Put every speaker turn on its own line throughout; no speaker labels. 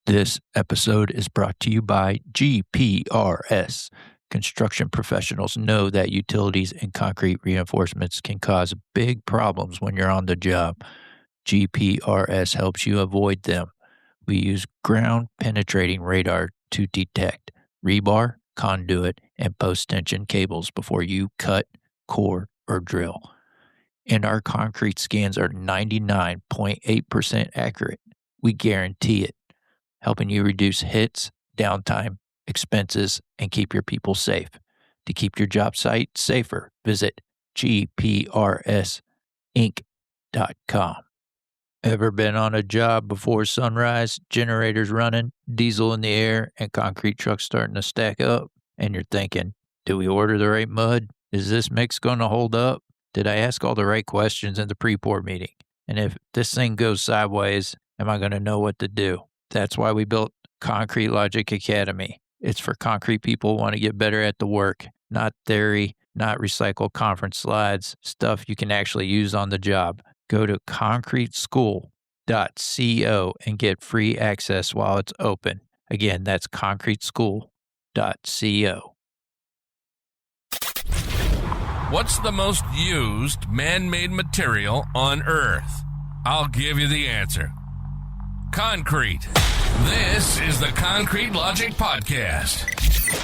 This episode is brought to you by GPRS. Construction professionals know that utilities and concrete reinforcements can cause big problems when you're on the job. GPRS helps you avoid them. We use ground-penetrating radar to detect rebar, conduit, and post-tension cables before you cut, core, or drill. And our concrete scans are 99.8% accurate. We guarantee it, helping you reduce hits, downtime, expenses, and keep your people safe. To keep your job site safer, visit gprsinc.com. Ever been on a job before sunrise, generators running, diesel in the air, and concrete trucks starting to stack up? And you're thinking, do we order the right mud? Is this mix going to hold up? Did I ask all the right questions in the pre-pour meeting? And if this thing goes sideways, am I going to know what to do? That's why we built Concrete Logic Academy. It's for concrete people who want to get better at the work, not theory, not recycled conference slides, stuff you can actually use on the job. Go to concreteschool.co and get free access while it's open. Again, that's concreteschool.co.
What's the most used man-made material on Earth? I'll give you the answer. Concrete. This is the Concrete Logic Podcast.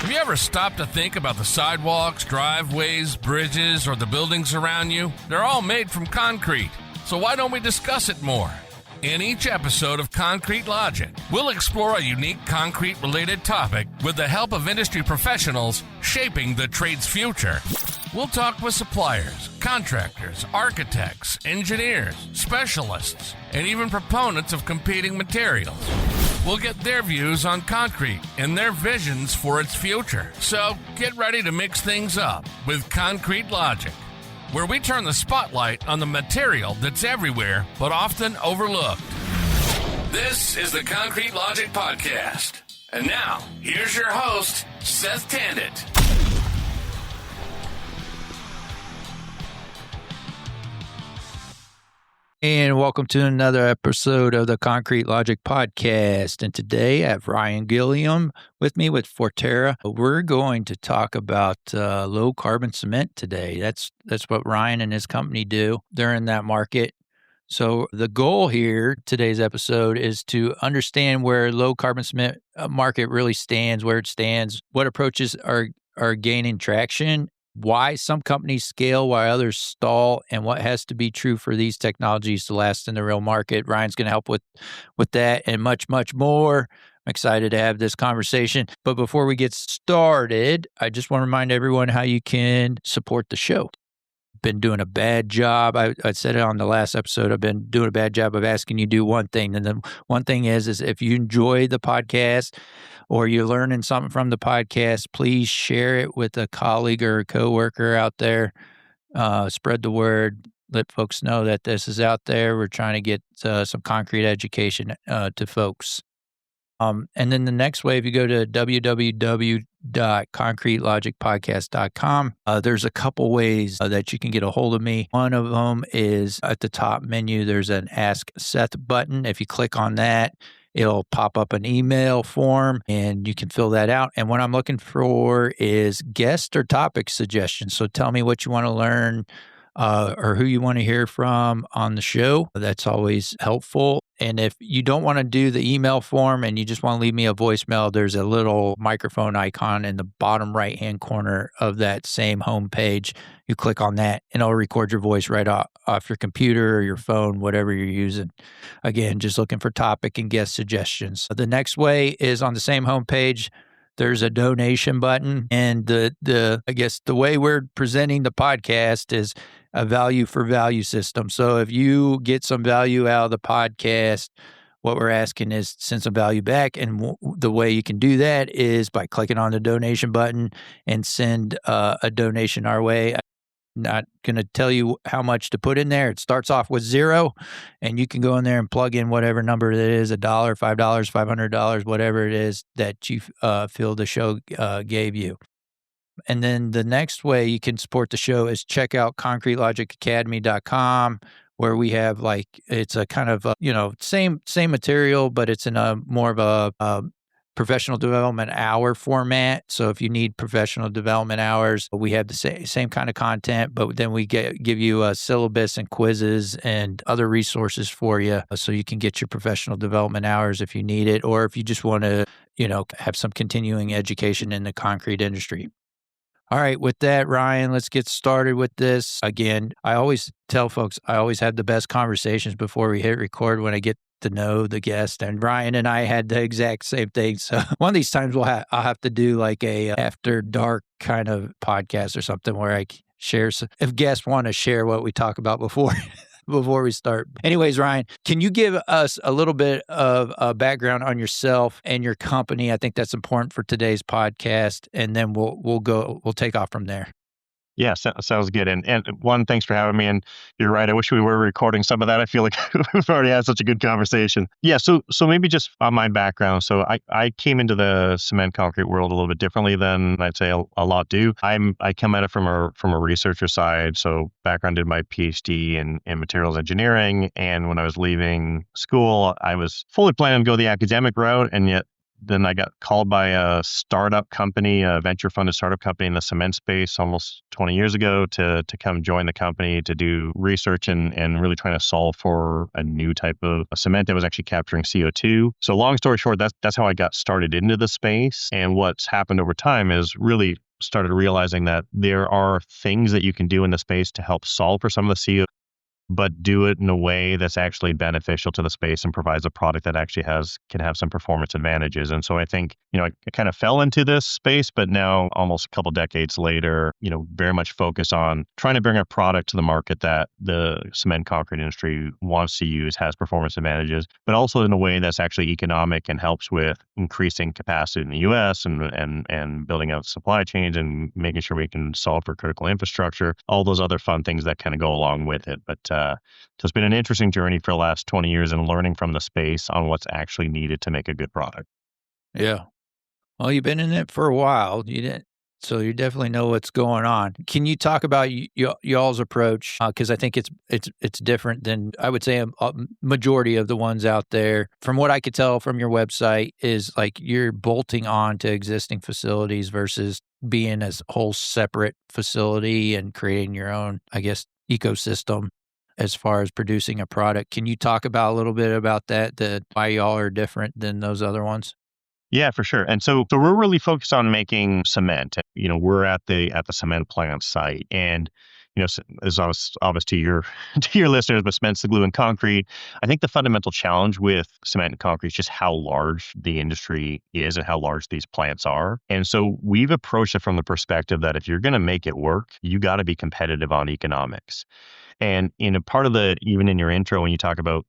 Have you ever stopped to think about the sidewalks, driveways, bridges, or the buildings around you? They're all made from concrete, so why don't we discuss it more? In each episode of Concrete Logic, we'll explore a unique concrete-related topic with the help of industry professionals shaping the trade's future. We'll talk with suppliers, contractors, architects, engineers, specialists, and even proponents of competing materials. We'll get their views on concrete and their visions for its future. So get ready to mix things up with Concrete Logic, where we turn the spotlight on the material that's everywhere but often overlooked. This is the Concrete Logic Podcast. And now, here's your host, Seth Tandit.
And welcome to another episode of the Concrete Logic Podcast. And today I have Ryan Gilliam with me with Fortera. We're going to talk about low carbon cement today. That's what Ryan and his company do. They're in that market. So the goal here, today's episode, is to understand where low carbon cement market really stands, where it stands, what approaches are gaining traction, why some companies scale while others stall, and what has to be true for these technologies to last in the real market. Ryan's going to help with that and much, much more. I'm excited to have this conversation. But before we get started, I just want to remind everyone how you can support the show. Been doing a bad job. I said it on the last episode. I've been doing a bad job of asking you to do one thing. And the one thing is if you enjoy the podcast or you're learning something from the podcast, please share it with a colleague or a coworker out there. Spread the word. Let folks know that this is out there. We're trying to get some concrete education to folks. And then the next way, if you go to www.concretelogicpodcast.com, there's a couple ways that you can get a hold of me. One of them is at the top menu, there's an Ask Seth button. If you click on that, it'll pop up an email form and you can fill that out. And what I'm looking for is guest or topic suggestions. So tell me what you want to learn or who you want to hear from on the show. That's always helpful. And if you don't want to do the email form and you just want to leave me a voicemail, there's a little microphone icon in the bottom right-hand corner of that same homepage. You click on that and it'll record your voice right off your computer or your phone, whatever you're using. Again, just looking for topic and guest suggestions. The next way is on the same homepage. There's a donation button, and I guess the way we're presenting the podcast is a value for value system. So if you get some value out of the podcast, what we're asking is send some value back. And the way you can do that is by clicking on the donation button and send a donation our way. Not going to tell you how much to put in there. It starts off with $0, and you can go in there and plug in whatever number it is, $1, $5, $500, whatever it is that you feel the show gave you. And then the next way you can support the show is check out concretelogicacademy.com. where we have like, it's a kind of, same material, but it's in a more of a professional development hour format. So if you need professional development hours, we have the same kind of content, but then we give you a syllabus and quizzes and other resources for you so you can get your professional development hours if you need it, or if you just want to, have some continuing education in the concrete industry. All right, with that, Ryan, let's get started with this. Again, I always tell folks, I always have the best conversations before we hit record when I get to know the guest. And Ryan and I had the exact same thing. So one of these times I'll have to do like a after dark kind of podcast or something where I share, if guests want to share what we talk about before. Before we start. Anyways, Ryan, can you give us a little bit of a background on yourself and your company? I think that's important for today's podcast, and then we'll take off from there.
Yeah, sounds good. And one, thanks for having me. And you're right. I wish we were recording some of that. I feel like we've already had such a good conversation. Yeah. So maybe just on my background. So I came into the cement concrete world a little bit differently than I'd say a lot do. I come at it from a researcher side. So background, did my PhD in materials engineering. And when I was leaving school, I was fully planning to go the academic route, and yet then I got called by a startup company, a venture-funded startup company in the cement space almost 20 years ago to come join the company to do research and really trying to solve for a new type of cement that was actually capturing CO2. So long story short, that's how I got started into the space. And what's happened over time is really started realizing that there are things that you can do in the space to help solve for some of the CO2, but do it in a way that's actually beneficial to the space and provides a product that actually can have some performance advantages. And so I think, I kind of fell into this space, but now almost a couple decades later, very much focus on trying to bring a product to the market that the cement concrete industry wants to use, has performance advantages, but also in a way that's actually economic and helps with increasing capacity in the US and building out supply chains and making sure we can solve for critical infrastructure, all those other fun things that kind of go along with it. But so it's been an interesting journey for the last 20 years and learning from the space on what's actually needed to make a good product.
Yeah. Well, you've been in it for a while. So you definitely know what's going on. Can you talk about y'all's approach? Because I think it's different than, I would say, a majority of the ones out there. From what I could tell from your website is like you're bolting on to existing facilities versus being a whole separate facility and creating your own, I guess, ecosystem as far as producing a product. Can you talk about a little bit about that why y'all are different than those other ones?
Yeah, for sure. And so we're really focused on making cement. We're at the cement plant site, and as obvious to your listeners, but cement's the glue in concrete. I think the fundamental challenge with cement and concrete is just how large the industry is and how large these plants are. And so we've approached it from the perspective that if you're going to make it work, you got to be competitive on economics. And in a part of even in your intro, when you talk about,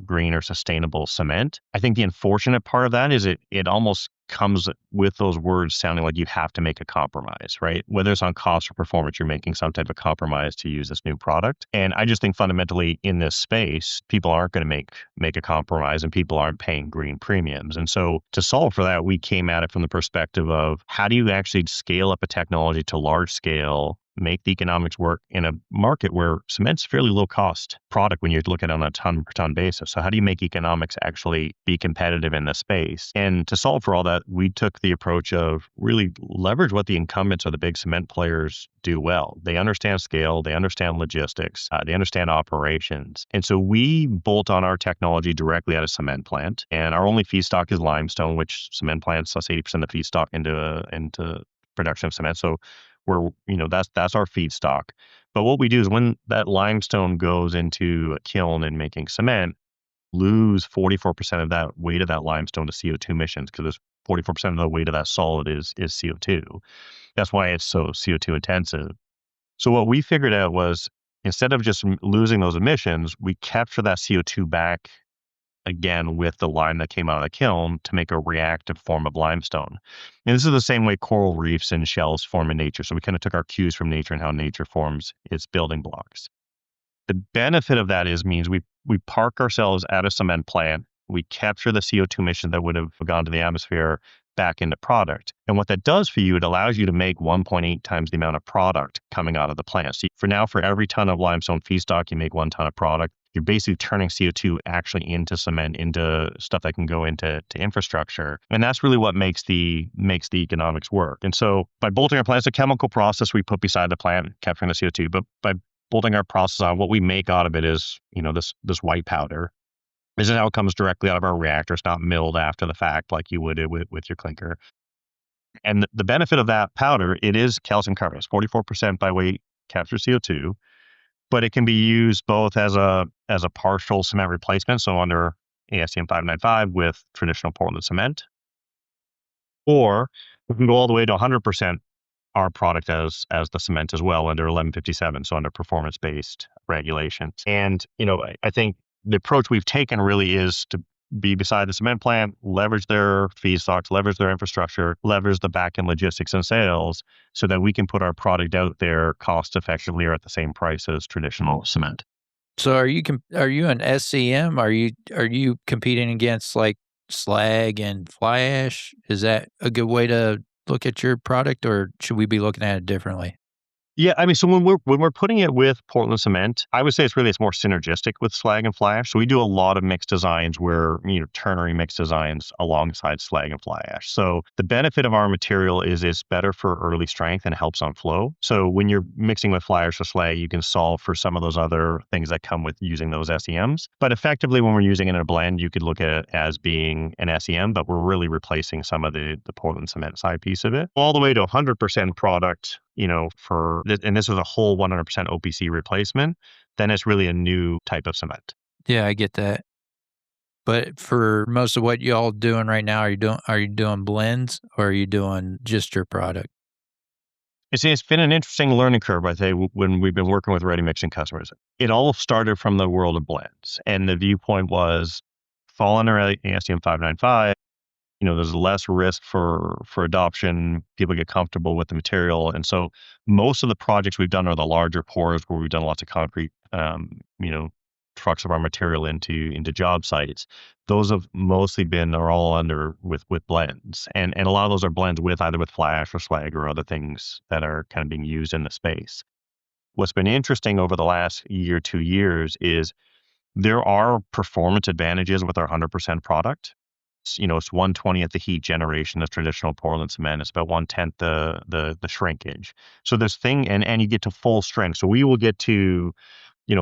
green or sustainable cement, I think the unfortunate part of that is it almost comes with those words sounding like you have to make a compromise, right? Whether it's on cost or performance, you're making some type of compromise to use this new product. And I just think fundamentally in this space, people aren't going to make a compromise and people aren't paying green premiums. And so to solve for that, we came at it from the perspective of how do you actually scale up a technology to large scale, make the economics work in a market where cement's a fairly low cost product when you look at it on a ton per ton basis. So how do you make economics actually be competitive in this space? And to solve for all that, we took the approach of really leverage what the incumbents or the big cement players do well. They understand scale, they understand logistics, they understand operations. And so we bolt on our technology directly at a cement plant. And our only feedstock is limestone, which cement plants, that's 80% of feedstock into production of cement. So that's our feedstock. But what we do is when that limestone goes into a kiln and making cement, lose 44% of that weight of that limestone to CO2 emissions, because there's 44% of the weight of that solid is CO2. That's why it's so CO2 intensive. So what we figured out was instead of just losing those emissions, we capture that CO2 back again with the lime that came out of the kiln to make a reactive form of limestone. And this is the same way coral reefs and shells form in nature. So we kind of took our cues from nature and how nature forms its building blocks. The benefit of that means we park ourselves at a cement plant. We capture the CO2 emission that would have gone to the atmosphere back into product. And what that does for you, it allows you to make 1.8 times the amount of product coming out of the plant. So for every ton of limestone feedstock, you make 1 ton of product. You're basically turning CO2 actually into cement, into stuff that can go into infrastructure. And that's really what makes the economics work. And so by bolting our plants, a chemical process we put beside the plant, capturing the CO2, but by bolting our process on, what we make out of it is, this white powder. This is how it comes directly out of our reactor. It's not milled after the fact like you would with your clinker. And the benefit of that powder, it is calcium carbonate. 44% by weight captures CO2, but it can be used both as a partial cement replacement, so under ASTM 595 with traditional Portland cement, or we can go all the way to 100% our product as the cement as well under 1157, so under performance-based regulations. And, I think the approach we've taken really is to be beside the cement plant, leverage their feedstocks, leverage their infrastructure, leverage the back-end logistics and sales so that we can put our product out there cost effectively or at the same price as traditional cement.
So are you an SCM? Are you competing against like slag and fly ash? Is that a good way to look at your product, or should we be looking at it differently?
Yeah, I mean, so when we're putting it with Portland cement, I would say it's more synergistic with slag and fly ash. So we do a lot of mixed designs where, ternary mixed designs alongside slag and fly ash. So the benefit of our material is it's better for early strength and helps on flow. So when you're mixing with fly ash or slag, you can solve for some of those other things that come with using those SEMs. But effectively, when we're using it in a blend, you could look at it as being an SEM, but we're really replacing some of the Portland cement side piece of it, all the way to 100% product. And this was a whole 100% OPC replacement, then it's really a new type of cement.
Yeah, I get that. But for most of what y'all doing right now, are you doing blends or are you doing just your product?
It's been an interesting learning curve, I say, when we've been working with ready mixing customers. It all started from the world of blends, and the viewpoint was fall under ASTM 595. There's less risk for adoption. People get comfortable with the material. And so most of the projects we've done are the larger pours where we've done lots of concrete, trucks of our material into job sites. Those have mostly are all under with blends. And a lot of those are blends either with fly ash or slag or other things that are kind of being used in the space. What's been interesting over the last 2 years is there are performance advantages with our 100% product. It's 1/20th the heat generation of traditional Portland cement. It's about 1/10 the shrinkage. So this thing, and you get to full strength. So we will get to,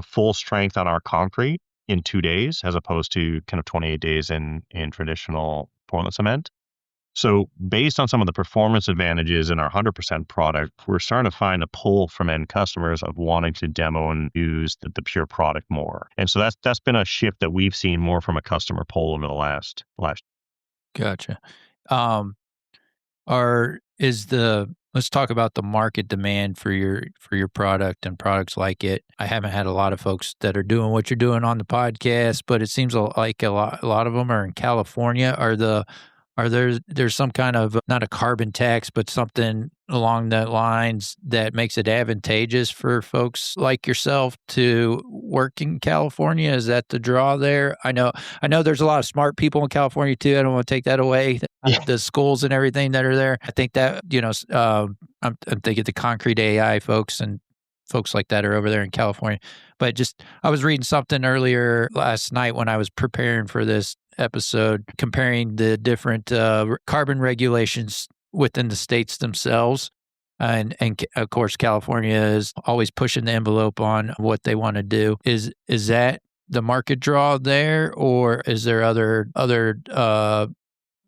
full strength on our concrete in 2 days, as opposed to kind of 28 days in traditional Portland cement. So based on some of the performance advantages in our 100% product, we're starting to find a pull from end customers of wanting to demo and use the pure product more. And so that's been a shift that we've seen more from a customer pull over the last.
Gotcha. Let's talk about the market demand for your product and products like it. I haven't had a lot of folks that are doing what you're doing on the podcast, but it seems like a lot of them are in California. There's some kind of, not a carbon tax, but something along that lines that makes it advantageous for folks like yourself to work in California? Is that the draw there? I know there's a lot of smart people in California too. I don't want to take that away. Yeah. The schools and everything that are there. I think that, I'm thinking the concrete AI folks and folks like that are over there in California. But I was reading something earlier last night when I was preparing for this episode, comparing the different carbon regulations within the states themselves. And of course, California is always pushing the envelope on what they want to do. Is that the market draw there, or is there other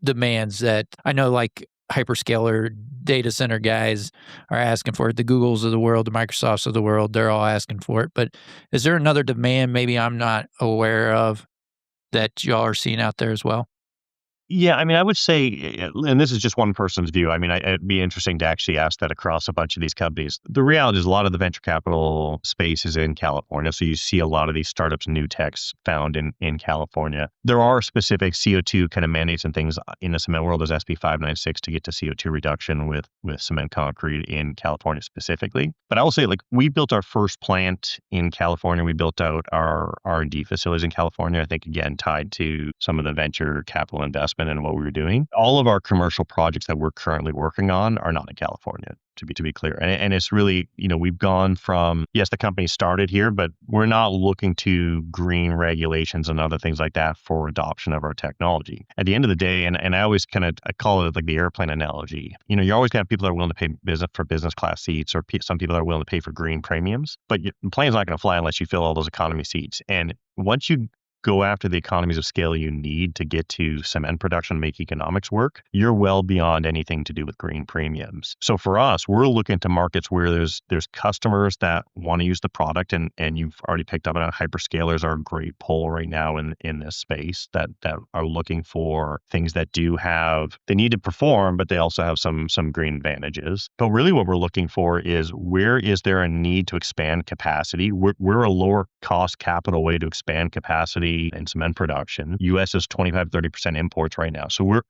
demands that I know, like hyperscaler data center guys are asking for it, the Googles of the world, the Microsofts of the world, they're all asking for it. But is there another demand maybe I'm not aware of that y'all are seeing out there as well?
Yeah, I mean, I would say, and this is just one person's view. I mean, it'd be interesting to actually ask that across a bunch of these companies. The reality is a lot of the venture capital space is in California. So you see a lot of these startups, new techs found in California. There are specific CO2 kind of mandates and things in the cement world. There's SB 596 to get to CO2 reduction with cement concrete in California specifically. But I will say, like, we built our first plant in California. We built out our R&D facilities in California, I think, again, tied to some of the venture capital investment investment in what we were doing. All of our commercial projects that we're currently working on are not in California, to be clear. And it's really, we've gone from, yes, the company started here, but we're not looking to green regulations and other things like that for adoption of our technology. At the end of the day, and I always I call it like the airplane analogy. You're always going to have people that are willing to pay for business class seats, or some people that are willing to pay for green premiums, but the plane's not going to fly unless you fill all those economy seats. And once you go after the economies of scale you need to get to cement production, make economics work, you're well beyond anything to do with green premiums. So for us, we're looking to markets where there's customers that want to use the product, and you've already picked up on hyperscalers are a great pull right now in this space that are looking for things that they need to perform, but they also have some green advantages. But really what we're looking for is, where is there a need to expand capacity? We're a lower cost capital way to expand capacity in cement production. US is 25-30% imports right now. So we're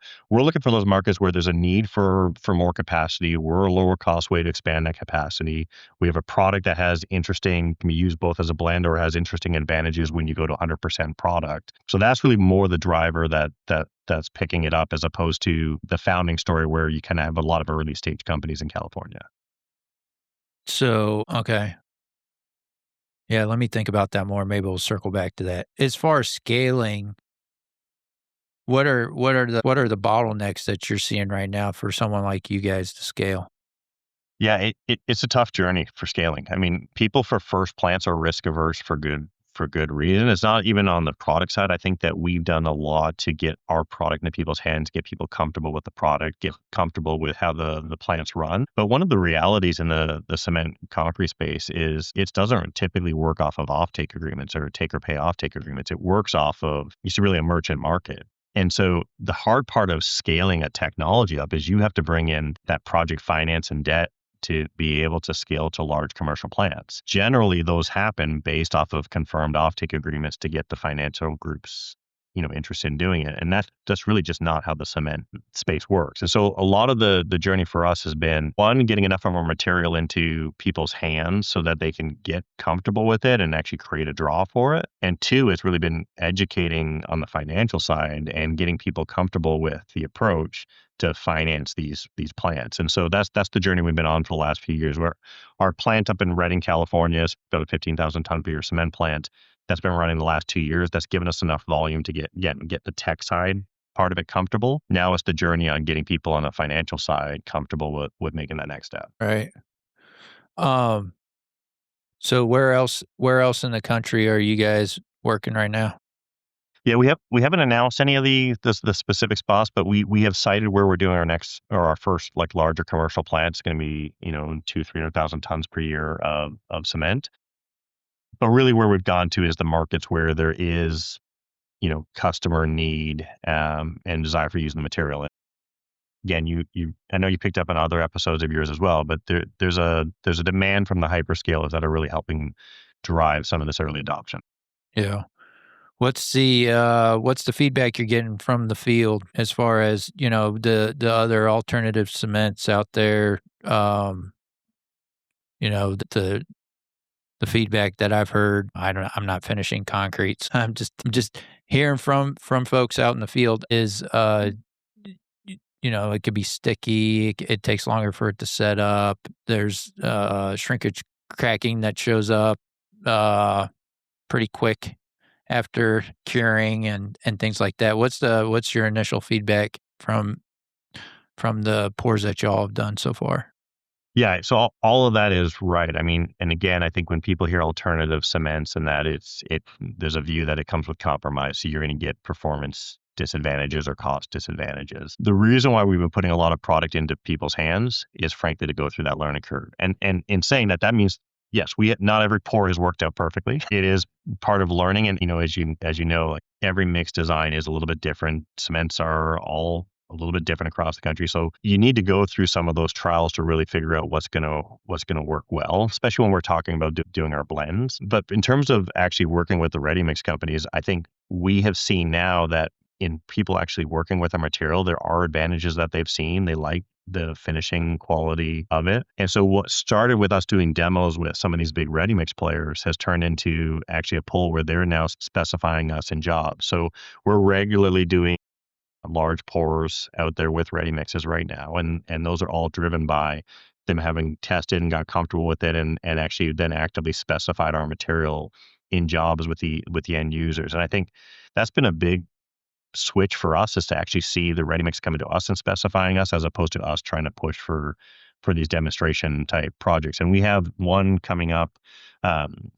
looking for those markets where there's a need for more capacity. We're a lower cost way to expand that capacity. We have a product that can be used both as a blend or has interesting advantages when you go to 100% product. So that's really more the driver that's picking it up, as opposed to the founding story where you kind of have a lot of early stage companies in California.
So, okay. Yeah, let me think about that more. Maybe we'll circle back to that. As far as scaling, what are the bottlenecks that you're seeing right now for someone like you guys to scale?
Yeah, it's a tough journey for scaling. I mean, people for first plants are risk averse for good reason. It's not even on the product side. I think that we've done a lot to get our product into people's hands, get people comfortable with the product, get comfortable with how the plants run. But one of the realities in the cement concrete space is it doesn't typically work off of offtake agreements or take or pay offtake agreements. It works off of, it's really a merchant market. And so the hard part of scaling a technology up is you have to bring in that project finance and debt to be able to scale to large commercial plants. Generally, those happen based off of confirmed offtake agreements to get the financial groups, interested in doing it. And that's really just not how the cement space works. And so a lot of the journey for us has been, one, getting enough of our material into people's hands so that they can get comfortable with it and actually create a draw for it. And two, it's really been educating on the financial side and getting people comfortable with the approach to finance these plants. And so that's the journey we've been on for the last few years, where our plant up in Redding, California is about a 15,000 ton per year cement plant that's been running the last 2 years. That's given us enough volume to get the tech side part of it comfortable. Now it's the journey on getting people on the financial side comfortable with making that next step.
Right. So where else in the country are you guys working right now?
Yeah, we haven't announced any of the specific spots, but we have cited where we're doing our first like larger commercial plant. It's going to be 200,000-300,000 tons per year of cement. But really, where we've gone to is the markets where there is customer need and desire for using the material. Again, I know you picked up on other episodes of yours as well, but there's a demand from the hyperscalers that are really helping drive some of this early adoption.
Yeah. What's the feedback you're getting from the field as far as, the other alternative cements out there? The feedback that I've heard, I'm not finishing concrete. So I'm just hearing from folks out in the field is, it could be sticky. It takes longer for it to set up. There's shrinkage cracking that shows up pretty quick after curing and things like that. What's your initial feedback from the pours that y'all have done so far?
Yeah, so all of that is right. I mean, and again, I think when people hear alternative cements and that there's a view that it comes with compromise, so you're going to get performance disadvantages or cost disadvantages. The reason why we've been putting a lot of product into people's hands is frankly to go through that learning curve. And in saying that means, yes, not every pour has worked out perfectly. It is part of learning. And, as you know, like every mix design is a little bit different. Cements are all a little bit different across the country. So you need to go through some of those trials to really figure out what's going to work well, especially when we're talking about doing our blends. But in terms of actually working with the ready mix companies, I think we have seen now that in people actually working with our material, there are advantages that they've seen. They like the finishing quality of it. And so what started with us doing demos with some of these big ready mix players has turned into actually a pull where they're now specifying us in jobs. So we're regularly doing large pours out there with ready mixes right now. And those are all driven by them having tested and got comfortable with it and actually then actively specified our material in jobs with the end users. And I think that's been a big switch for us, is to actually see the ready mix coming to us and specifying us, as opposed to us trying to push for these demonstration type projects. And we have one coming up,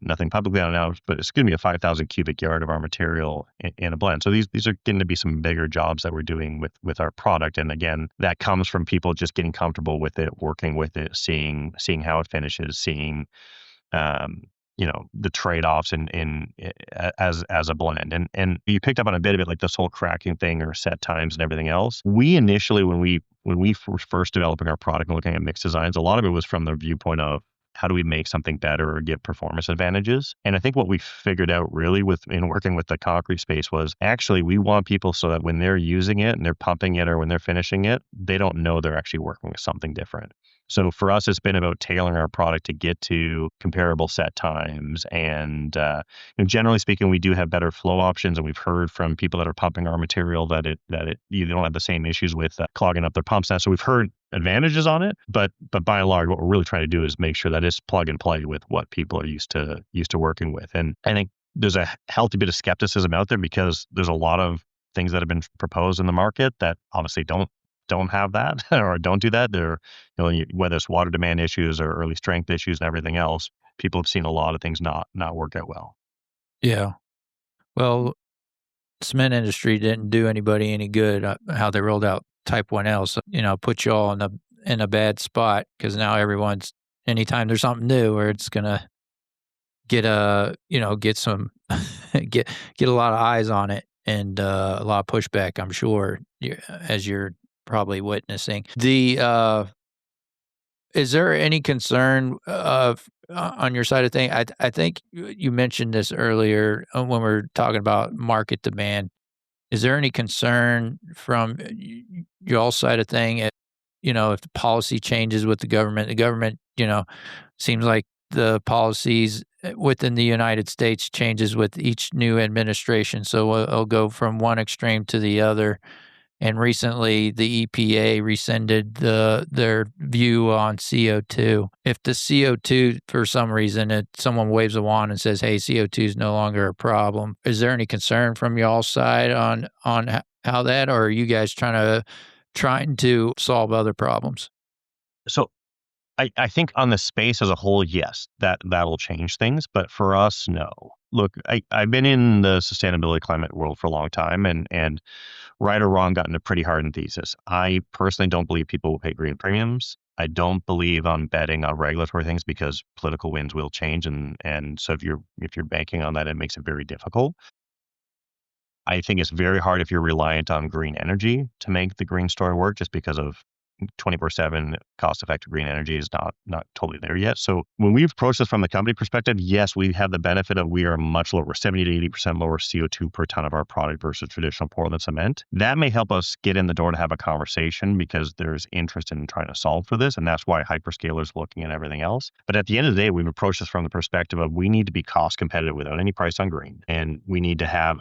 nothing publicly announced, but it's going to be a 5,000 cubic yard of our material in a blend. So these are going to be some bigger jobs that we're doing with our product. And again, that comes from people just getting comfortable with it, working with it, seeing how it finishes, seeing the trade-offs as a blend. And you picked up on a bit of it, like this whole cracking thing or set times and everything else. We initially, when we were first developing our product and looking at mix designs, a lot of it was from the viewpoint of how do we make something better or get performance advantages. And I think what we figured out really in working with the concrete space was actually we want people so that when they're using it and they're pumping it or when they're finishing it, they don't know they're actually working with something different. So for us, it's been about tailoring our product to get to comparable set times. And generally speaking, we do have better flow options. And we've heard from people that are pumping our material that you don't have the same issues with clogging up their pumps now. So we've heard advantages on it, but by and large, what we're really trying to do is make sure that it's plug and play with what people are used to working with. And I think there's a healthy bit of skepticism out there because there's a lot of things that have been proposed in the market that obviously don't have that or don't do that. They're, whether it's water demand issues or early strength issues and everything else, people have seen a lot of things not work out well.
Yeah. Well, cement industry didn't do anybody any good how they rolled out Type 1L. So, put you all in a bad spot, because now anytime there's something new or it's going to get some, get a lot of eyes on it and a lot of pushback, I'm sure, as you're probably witnessing. Is there any concern on your side of things? I think you mentioned this earlier when we were talking about market demand. Is there any concern from your side of thing? If the policy changes with the government, seems like the policies within the United States changes with each new administration. So it'll go from one extreme to the other. And recently, the EPA rescinded their view on CO2. If the CO2, for some reason, someone waves a wand and says, "Hey, CO2 is no longer a problem," is there any concern from y'all's side on how that, or are you guys trying to solve other problems?
So, I think on the space as a whole, yes, that'll change things. But for us, no. Look, I've been in the sustainability climate world for a long time, and right or wrong, gotten a pretty hardened thesis. I personally don't believe people will pay green premiums. I don't believe on betting on regulatory things because political winds will change, and so if you're banking on that, it makes it very difficult. I think it's very hard if you're reliant on green energy to make the green story work, just because of 24/7 cost-effective green energy is not totally there yet. So when we approach this from the company perspective, yes, we have the benefit of we are much lower, 70 to 80% lower CO2 per ton of our product versus traditional Portland cement. That may help us get in the door to have a conversation because there's interest in trying to solve for this, and that's why hyperscalers are looking at everything else. But at the end of the day, we've approached this from the perspective of we need to be cost competitive without any price on green, and we need to have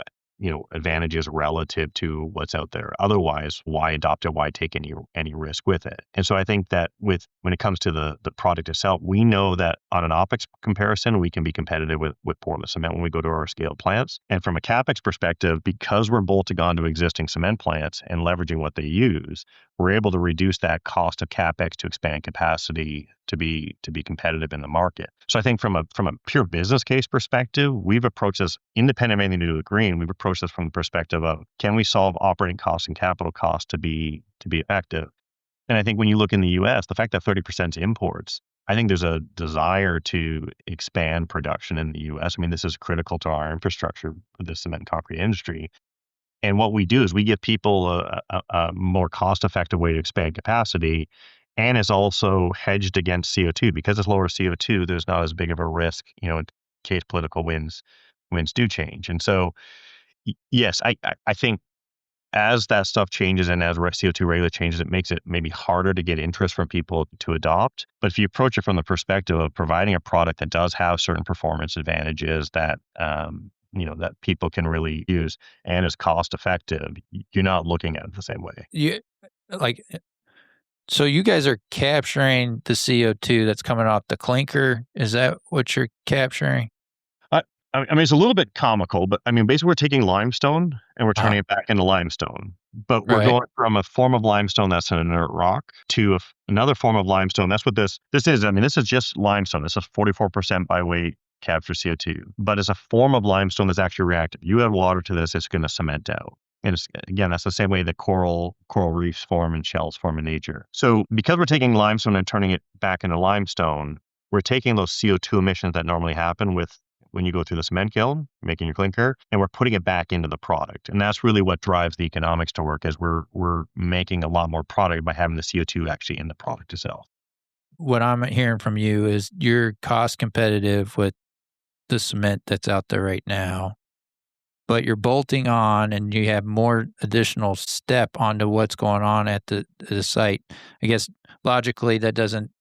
advantages relative to what's out there. Otherwise, why adopt it? Why take any risk with it? And so I think that when it comes to the product itself, we know that on an OpEx comparison, we can be competitive with Portland cement when we go to our scaled plants. And from a CapEx perspective, because we're bolting onto existing cement plants and leveraging what they use, we're able to reduce that cost of CapEx to expand capacity to be competitive in the market. So I think from a pure business case perspective, we've approached this independent of anything to do with green. We've approached this from the perspective of, can we solve operating costs and capital costs to be effective? And I think when you look in the U.S., the fact that 30% is imports, I think there's a desire to expand production in the U.S. I mean, this is critical to our infrastructure for the cement and concrete industry. And what we do is we give people a more cost-effective way to expand capacity, and it's also hedged against CO2. Because it's lower CO2, there's not as big of a risk, in case political winds do change. And so, yes, I think as that stuff changes and as CO2 regulation changes, it makes it maybe harder to get interest from people to adopt. But if you approach it from the perspective of providing a product that does have certain performance advantages that that people can really use and is cost effective, you're not looking at it the same way.
Like, so you guys are capturing the CO2 that's coming off the clinker. Is that what you're capturing?
I mean, it's a little bit comical, but I mean, basically we're taking limestone and we're turning it back into limestone. But we're
Right.
going from a form of limestone that's an inert rock to another form of limestone. That's what this is. I mean, this is just limestone. This is 44% by weight capture CO2, but it's a form of limestone that's actually reactive. You add water to this, it's going to cement out. And again, that's the same way that coral reefs form and shells form in nature. So because we're taking limestone and turning it back into limestone, we're taking those CO2 emissions that normally happen when you go through the cement kiln, making your clinker, and we're putting it back into the product. And that's really what drives the economics to work, is we're making a lot more product by having the CO2 actually in the product itself.
What I'm hearing from you is you're cost competitive with the cement that's out there right now, but you're bolting on and you have more additional step onto what's going on at the site. I guess logically that doesn't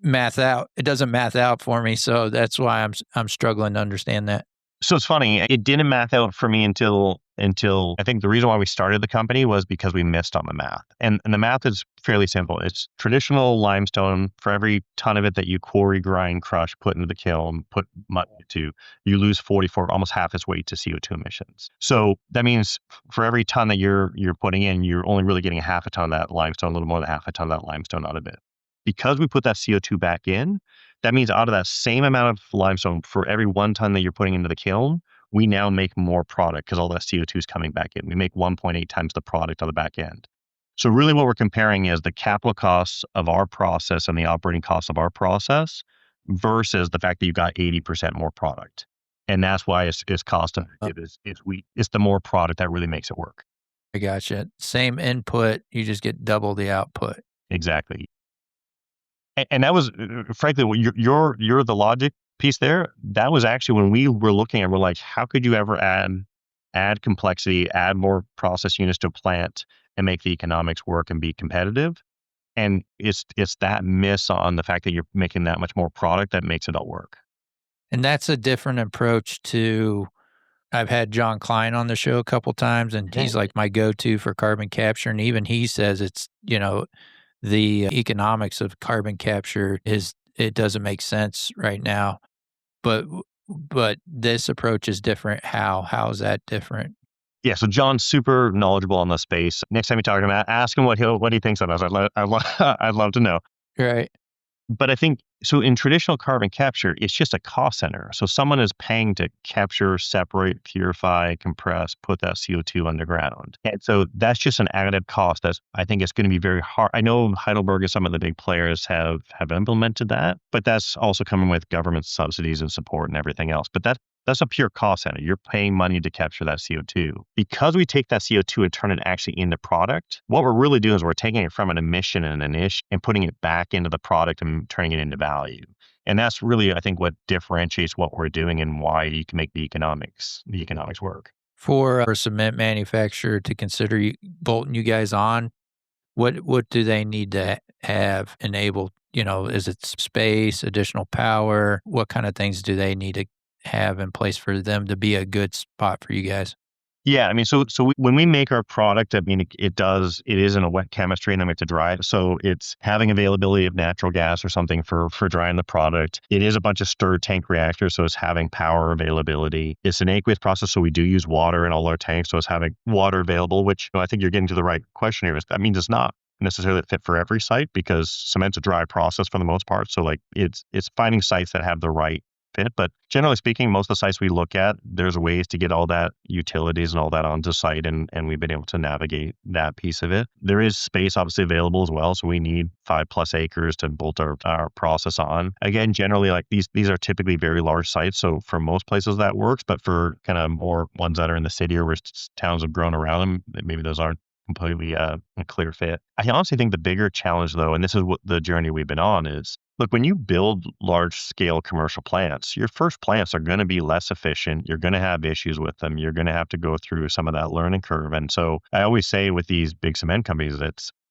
math out. It doesn't math out for me, so that's why I'm struggling to understand that.
So it's funny, it didn't math out for me until I think the reason why we started the company was because we missed on the math. And the math is fairly simple. It's traditional limestone. For every ton of it that you quarry, grind, crush, put into the kiln, put mud into, you lose 44, almost half its weight to CO2 emissions. So that means for every ton that you're putting in, you're only really getting half a ton of that limestone, a little more than half a ton of that limestone out of it. Because we put that CO2 back in, that means out of that same amount of limestone, for every 1 ton that you're putting into the kiln, we now make more product because all that CO2 is coming back in. We make 1.8 times the product on the back end. So really what we're comparing is the capital costs of our process and the operating costs of our process versus the fact that you got 80% more product. And that's why it's cost effective. It's the more product that really makes it work.
I gotcha. Same input, you just get double the output.
Exactly. And that was, frankly, you're the logic piece there. That was actually when we were looking at, we're like, how could you ever add complexity, add more process units to a plant and make the economics work and be competitive? And it's that miss on the fact that you're making that much more product that makes it all work.
And that's a different approach to, I've had John Klein on the show a couple times, and he's like my go-to for carbon capture. And even he says it's, the economics of carbon capture it doesn't make sense right now, but this approach is different. How is that different?
Yeah, so John's super knowledgeable on the space. Next time you talk to him, ask him what he thinks of us. I'd love to know.
Right.
But I think, so in traditional carbon capture, it's just a cost center. So someone is paying to capture, separate, purify, compress, put that CO2 underground. And so that's just an additive cost that I think it's going to be very hard. I know Heidelberg and some of the big players have implemented that, but that's also coming with government subsidies and support and everything else. But that's a pure cost center. You're paying money to capture that CO2. Because we take that CO2 and turn it actually into product, what we're really doing is we're taking it from an emission and an issue and putting it back into the product and turning it into value. And that's really, I think, what differentiates what we're doing and why you can make the economics work.
For a cement manufacturer to consider bolting you guys on, what do they need to have enabled? Is it space, additional power? What kind of things do they need to have in place for them to be a good spot for you guys?
Yeah, I mean, so when we make our product, I mean, it is in a wet chemistry and then we have to dry it. So it's having availability of natural gas or something for drying the product. It is a bunch of stirred tank reactors, so it's having power availability. It's an aqueous process, so we do use water in all our tanks, so it's having water available, which I think you're getting to the right question here. That means it's not necessarily fit for every site because cement's a dry process for the most part. So like it's finding sites that have the right fit. But generally speaking, most of the sites we look at, there's ways to get all that utilities and all that onto site, and we've been able to navigate that piece of it. There is space obviously available as well, so we need 5+ acres to bolt our process on. Again, generally, like these are typically very large sites, so for most places that works, but for kind of more ones that are in the city or where towns have grown around them, maybe those aren't completely a clear fit. I honestly think the bigger challenge, though, and this is what the journey we've been on, is look, when you build large-scale commercial plants, your first plants are going to be less efficient. You're going to have issues with them. You're going to have to go through some of that learning curve. And so I always say with these big cement companies,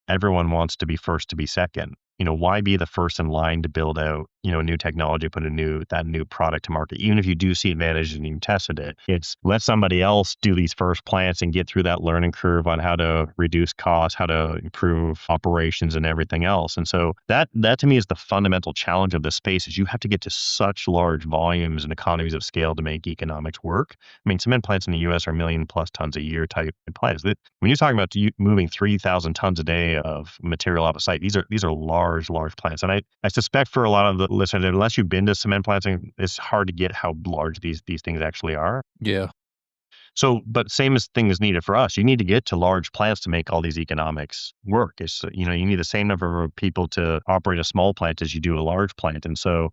everyone wants to be first to be second. why be the first in line to build out, a new technology, put that new product to market? Even if you do see advantage and you've tested it, it's let somebody else do these first plants and get through that learning curve on how to reduce costs, how to improve operations and everything else. And so that to me is the fundamental challenge of this space, is you have to get to such large volumes and economies of scale to make economics work. I mean, cement plants in the US are 1,000,000+ tons a year type plants. When you're talking about moving 3,000 tons a day of material off a site, these are large plants. And I suspect for a lot of the listeners, unless you've been to cement plants, it's hard to get how large these things actually are.
Yeah.
So, but same thing is needed for us. You need to get to large plants to make all these economics work. It's, you need the same number of people to operate a small plant as you do a large plant. And so,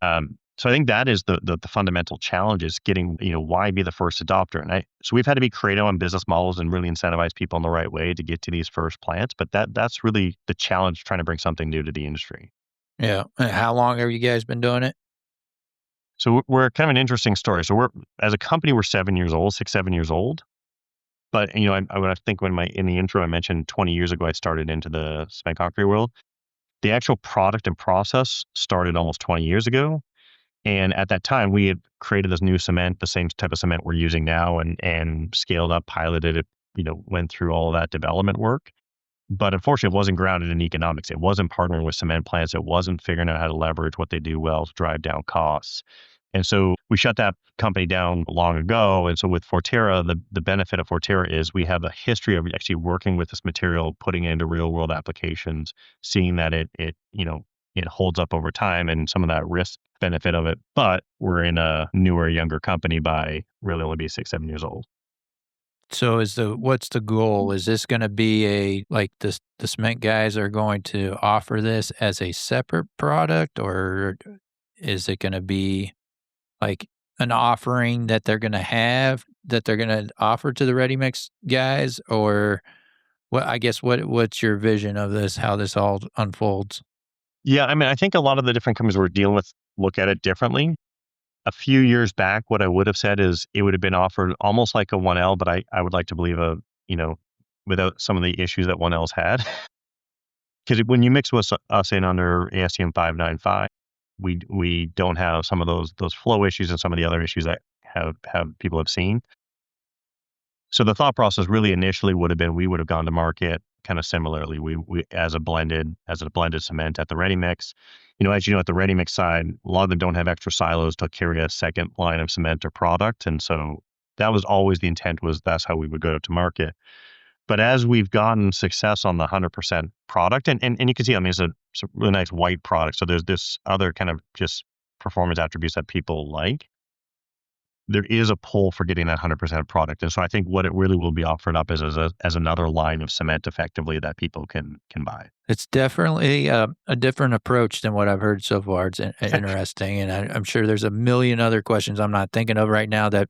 so I think that is the fundamental challenge, is getting, why be the first adopter? And so we've had to be creative on business models and really incentivize people in the right way to get to these first plants. But that's really the challenge, trying to bring something new to the industry.
Yeah. And how long have you guys been doing it?
So we're kind of an interesting story. So as a company, we're 7 years old, 7 years old. But, I think in the intro, I mentioned 20 years ago, I started into the cement concrete world. The actual product and process started almost 20 years ago. And at that time, we had created this new cement, the same type of cement we're using now, and scaled up, piloted it, went through all of that development work. But unfortunately, it wasn't grounded in economics. It wasn't partnering with cement plants. It wasn't figuring out how to leverage what they do well to drive down costs. And so we shut that company down long ago. And so with Fortera, the benefit of Fortera is we have a history of actually working with this material, putting it into real world applications, seeing that it holds up over time, and some of that risk benefit of it. But we're in a newer, younger company by really only be 6-7 years old.
So what's the goal? Is this going to be the cement guys are going to offer this as a separate product, or is it going to be like an offering that they're going to offer to the ready mix guys? Or what's your vision of this, how this all unfolds?
Yeah, I mean, I think a lot of the different companies we're dealing with look at it differently. A few years back, what I would have said is it would have been offered almost like a 1L, but I would like to believe without some of the issues that 1L's had. Because when you mix with us in under ASTM 595, we don't have some of those flow issues and some of the other issues that people have seen. So the thought process really initially would have been, we would have gone to market kind of similarly. We as a blended cement at the ready mix. As you know, at the ready mix side, a lot of them don't have extra silos to carry a second line of cement or product. And so that was always the intent, that's how we would go to market. But as we've gotten success on the 100% product, and you can see, I mean, it's a really nice white product. So there's this other kind of just performance attributes that people like. There is a pull for getting that 100% product. And so I think what it really will be offered up is as another line of cement effectively that people can buy.
It's definitely a different approach than what I've heard so far. It's interesting. And I'm sure there's a million other questions I'm not thinking of right now that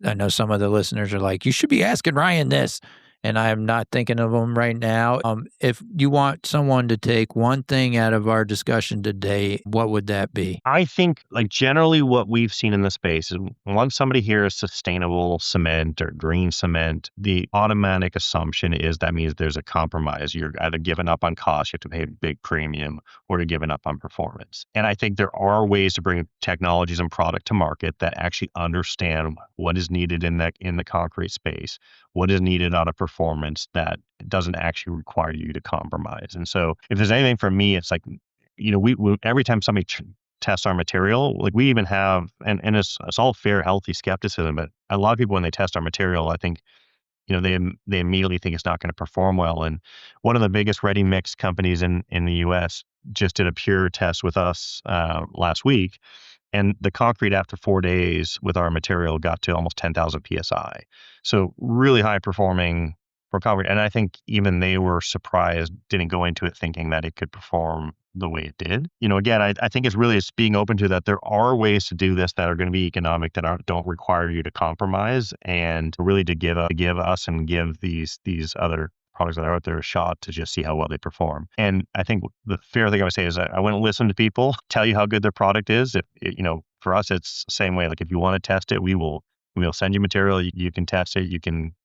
I know some of the listeners are like, you should be asking Ryan this. And I am not thinking of them right now. If you want someone to take one thing out of our discussion today, what would that be?
I think generally what we've seen in the space is, once somebody hears sustainable cement or green cement, the automatic assumption is that means there's a compromise. You're either giving up on cost, you have to pay a big premium, or you're giving up on performance. And I think there are ways to bring technologies and product to market that actually understand what is needed in the concrete space, what is needed out of performance that doesn't actually require you to compromise. And so if there's anything for me, it's like, we every time somebody tests our material, we even have, and it's all fair, healthy skepticism, but a lot of people, when they test our material, I think, they immediately think it's not going to perform well. And one of the biggest ready mix companies in the US just did a pure test with us last week. And the concrete after 4 days with our material got to almost 10,000 PSI. So really high performing for concrete. And I think even they were surprised, didn't go into it thinking that it could perform the way it did. Again, I think it's being open to that there are ways to do this that are going to be economic, that don't require you to compromise, and really to give us and give these other products that are out there a shot to just see how well they perform. And I think the fair thing I would say is I wouldn't listen to people tell you how good their product is. For us, it's the same way. If you want to test it, we'll send you material. You can test it. You can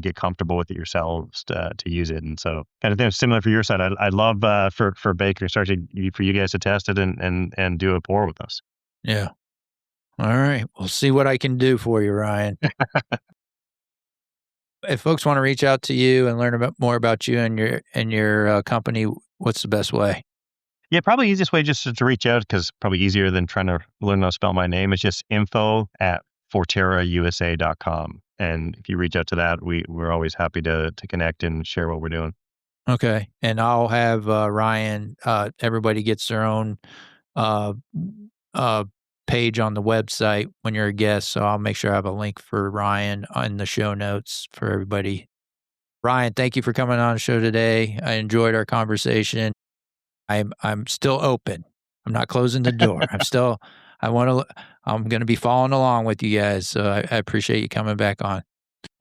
get comfortable with it yourselves to use it. And so kind of thing similar for your side. I'd love for Baker for you guys to test it and do a pour with us.
Yeah. All right. We'll see what I can do for you, Ryan. If folks want to reach out to you and learn more about you and your company, what's the best way?
Yeah, probably easiest way just to reach out, because probably easier than trying to learn how to spell my name. It's just info@forterausa.com. And if you reach out to that, we're always happy to connect and share what we're doing.
Okay. And I'll have Ryan, everybody gets their own page on the website when you're a guest. So I'll make sure I have a link for Ryan in the show notes for everybody. Ryan, thank you for coming on the show today. I enjoyed our conversation. I'm still open. I'm not closing the door. I'm going to be following along with you guys. So I appreciate you coming back on.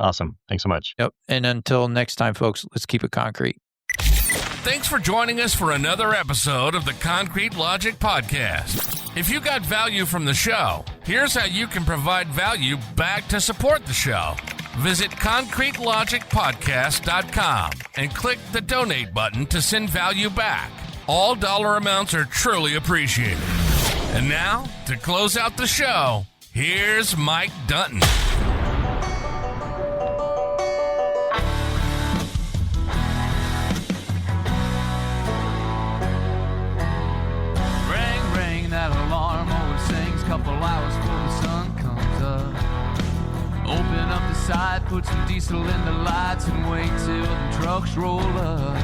Awesome. Thanks so much.
Yep. And until next time, folks, let's keep it concrete.
Thanks for joining us for another episode of the Concrete Logic Podcast. If you got value from the show, here's how you can provide value back to support the show. Visit concretelogicpodcast.com and click the donate button to send value back. All dollar amounts are truly appreciated. And now, to close out the show, here's Mike Dunton.
That alarm always sings couple hours before the sun comes up. Open up the side, put some diesel in the lights and wait till the trucks roll up.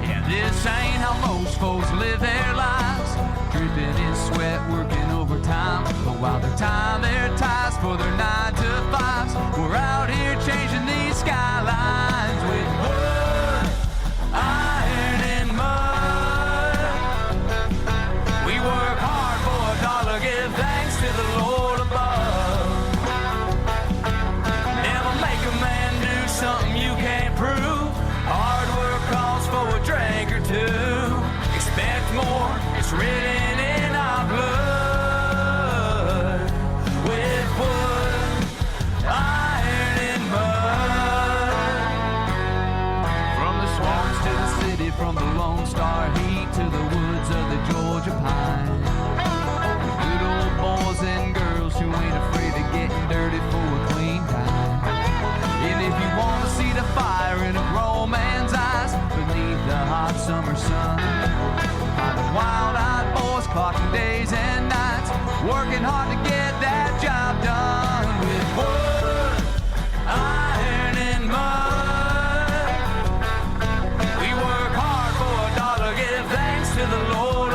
Yeah, this ain't how most folks live their lives, dripping in sweat, working overtime. But while they're tying their ties for their 9 to 5s, we're out here changing these skylines with wood, iron, and mud. We work hard for $1, give thanks to the Lord above. Never make a man do something you can't prove. Hard work calls for a drink or two. Expect more, it's written in our blood. With wood, iron, and mud. From the swamps to the city, from the Lone Star heat to the woods of the Georgia pine. Good old boys and girls who ain't afraid of getting dirty for a clean time. And if you want to see the fire in a grown man's eyes beneath the hot summer sun, find the wild-eyed boys clocking days and nights, working hard to get that job done with wood, iron, and mud. We work hard for $1, give thanks to the Lord